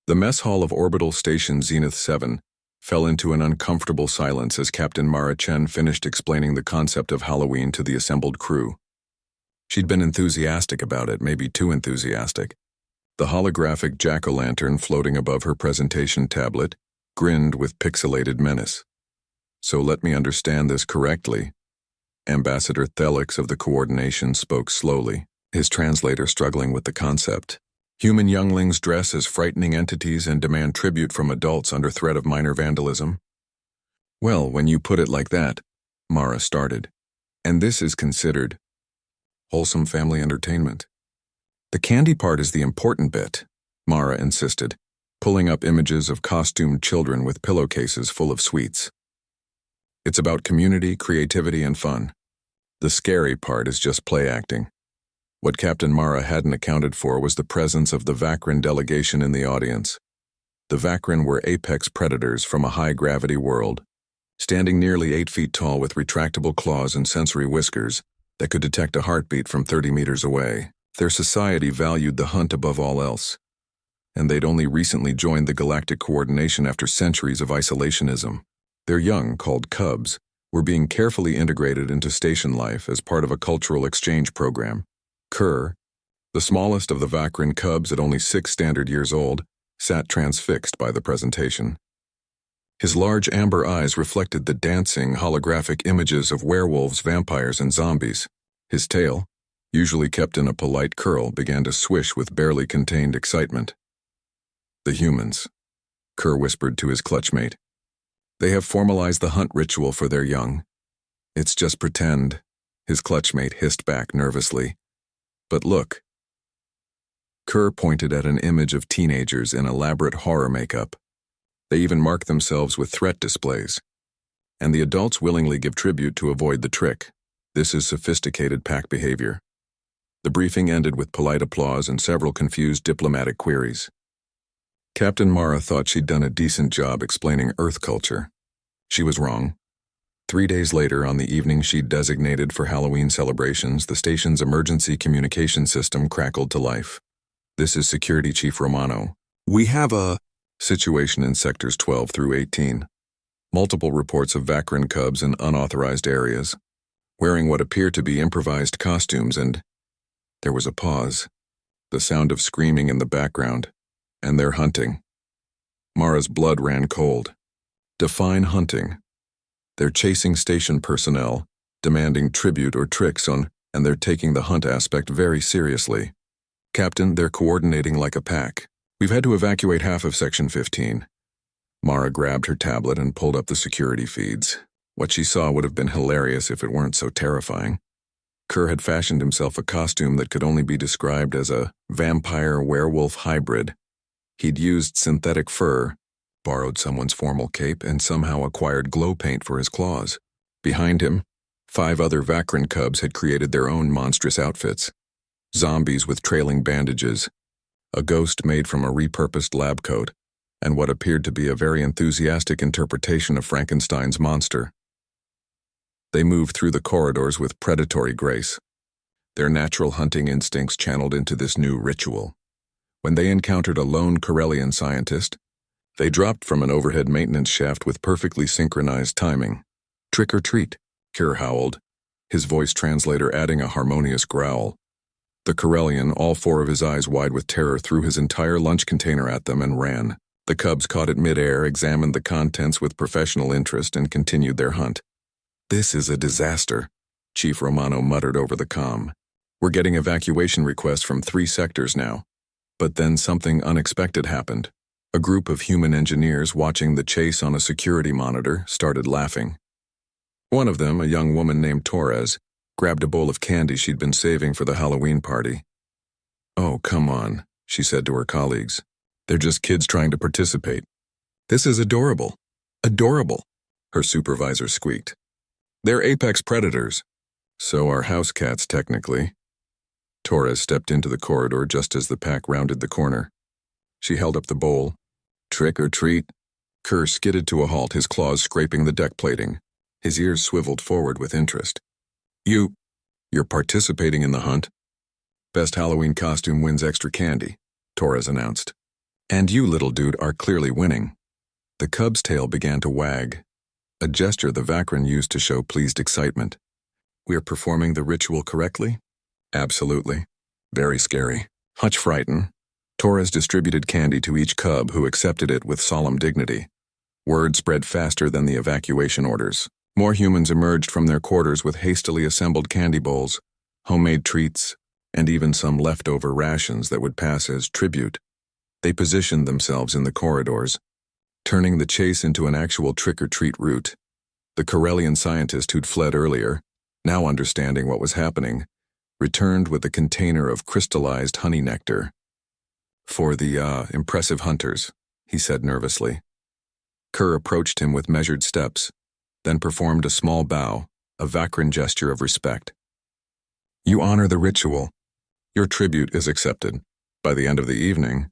The mess hall of Orbital Station Zenith 7 fell into an uncomfortable silence as Captain Mara Chen finished explaining the concept of Halloween to the assembled crew. She'd been enthusiastic about it, maybe too enthusiastic. The holographic jack-o'-lantern floating above her presentation tablet grinned with pixelated menace. So let me understand this correctly. Ambassador Thelix of the Coordination spoke slowly, his translator struggling with the concept. Human younglings dress as frightening entities and demand tribute from adults under threat of minor vandalism? Well, when you put it like that, Mara started. And this is considered wholesome family entertainment. The candy part is the important bit, Mara insisted, pulling up images of costumed children with pillowcases full of sweets. It's about community, creativity, and fun. The scary part is just play acting. What Captain Mara hadn't accounted for was the presence of the vakran delegation in the audience. The vakran were apex predators from a high-gravity world, standing nearly 8 feet tall with retractable claws and sensory whiskers that could detect a heartbeat from 30 meters away. Their society valued the hunt above all else, and they'd only recently joined the Galactic Coordination after centuries of isolationism. Their young, called cubs, were being carefully integrated into station life as part of a cultural exchange program. Kerr, the smallest of the vakran cubs at only 6 standard years old, sat transfixed by the presentation. His large amber eyes reflected the dancing, holographic images of werewolves, vampires, and zombies. His tail, usually kept in a polite curl, began to swish with barely contained excitement. The humans, Kerr whispered to his clutchmate. They have formalized the hunt ritual for their young. It's just pretend, his clutchmate hissed back nervously. But look. Kerr pointed at an image of teenagers in elaborate horror makeup. They even mark themselves with threat displays. And the adults willingly give tribute to avoid the trick. This is sophisticated pack behavior. The briefing ended with polite applause and several confused diplomatic queries. Captain Mara thought she'd done a decent job explaining Earth culture. She was wrong. 3 days later, on the evening she'd designated for Halloween celebrations, the station's emergency communication system crackled to life. This is Security Chief Romano. We have a situation in sectors 12 through 18. Multiple reports of vakran cubs in unauthorized areas, wearing what appear to be improvised costumes, and there was a pause, the sound of screaming in the background, and they're hunting. Mara's blood ran cold. Define hunting. They're chasing station personnel, demanding tribute or tricks on, and they're taking the hunt aspect very seriously. Captain, they're coordinating like a pack. We've had to evacuate half of Section 15. Mara grabbed her tablet and pulled up the security feeds. What she saw would have been hilarious if it weren't so terrifying. Kerr had fashioned himself a costume that could only be described as a vampire-werewolf hybrid. He'd used synthetic fur, borrowed someone's formal cape, and somehow acquired glow paint for his claws. Behind him, 5 other vakran cubs had created their own monstrous outfits. Zombies with trailing bandages, a ghost made from a repurposed lab coat, and what appeared to be a very enthusiastic interpretation of Frankenstein's monster. They moved through the corridors with predatory grace, their natural hunting instincts channeled into this new ritual. When they encountered a lone Corellian scientist, they dropped from an overhead maintenance shaft with perfectly synchronized timing. Trick or treat, Kerr howled, his voice translator adding a harmonious growl. The Corellian, all 4 of his eyes wide with terror, threw his entire lunch container at them and ran. The cubs caught it mid-air, examined the contents with professional interest, and continued their hunt. This is a disaster, Chief Romano muttered over the comm. We're getting evacuation requests from 3 sectors now. But then something unexpected happened. A group of human engineers watching the chase on a security monitor started laughing. One of them, a young woman named Torres, grabbed a bowl of candy she'd been saving for the Halloween party. "Oh, come on," she said to her colleagues. "They're just kids trying to participate." "This is adorable. Adorable," her supervisor squeaked. "They're apex predators." "So are house cats, technically." Torres stepped into the corridor just as the pack rounded the corner. She held up the bowl. "Trick or treat?" Kerr skidded to a halt, his claws scraping the deck plating. His ears swiveled forward with interest. You're participating in the hunt?" "Best Halloween costume wins extra candy," Torres announced. And you, little dude, are clearly winning. The cub's tail began to wag, a gesture the vakran used to show pleased excitement. We're performing the ritual correctly? Absolutely. Very scary. Much frightened. Torres distributed candy to each cub, who accepted it with solemn dignity. Word spread faster than the evacuation orders. More humans emerged from their quarters with hastily assembled candy bowls, homemade treats, and even some leftover rations that would pass as tribute. They positioned themselves in the corridors, turning the chase into an actual trick-or-treat route. The Corellian scientist who'd fled earlier, now understanding what was happening, returned with a container of crystallized honey nectar. For the, impressive hunters, he said nervously. Kerr approached him with measured steps, then performed a small bow, a vakran gesture of respect. You honor the ritual. Your tribute is accepted. By the end of the evening,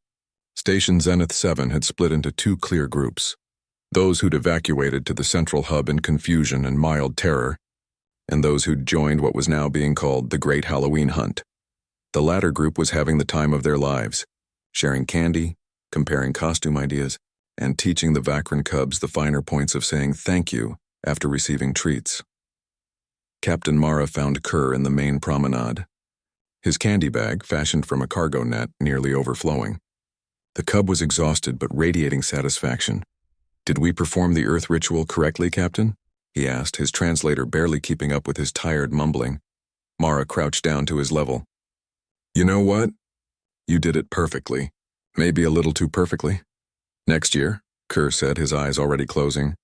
Station Zenith 7 had split into two clear groups, those who'd evacuated to the central hub in confusion and mild terror, and those who'd joined what was now being called the Great Halloween Hunt. The latter group was having the time of their lives, sharing candy, comparing costume ideas, and teaching the vakran cubs the finer points of saying thank you after receiving treats. Captain Mara found Kerr in the main promenade, his candy bag, fashioned from a cargo net, nearly overflowing. The cub was exhausted but radiating satisfaction. Did we perform the Earth ritual correctly, Captain? He asked, his translator barely keeping up with his tired mumbling. Mara crouched down to his level. You know what? You did it perfectly. Maybe a little too perfectly. Next year, Kerr said, his eyes already closing,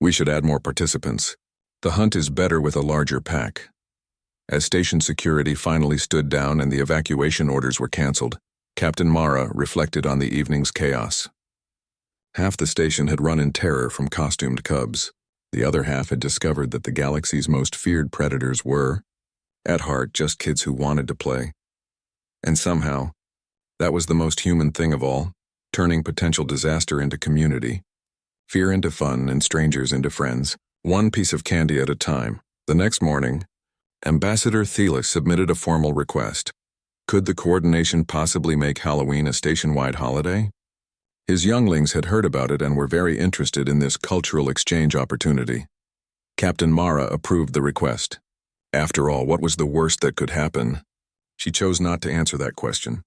we should add more participants. The hunt is better with a larger pack. As station security finally stood down and the evacuation orders were canceled, Captain Mara reflected on the evening's chaos. Half the station had run in terror from costumed cubs. The other half had discovered that the galaxy's most feared predators were, at heart, just kids who wanted to play. And somehow, that was the most human thing of all, turning potential disaster into community, fear into fun, and strangers into friends, one piece of candy at a time. The next morning, Ambassador Thielix submitted a formal request. Could the coordination possibly make Halloween a station-wide holiday? His younglings had heard about it and were very interested in this cultural exchange opportunity. Captain Mara approved the request. After all, what was the worst that could happen? She chose not to answer that question.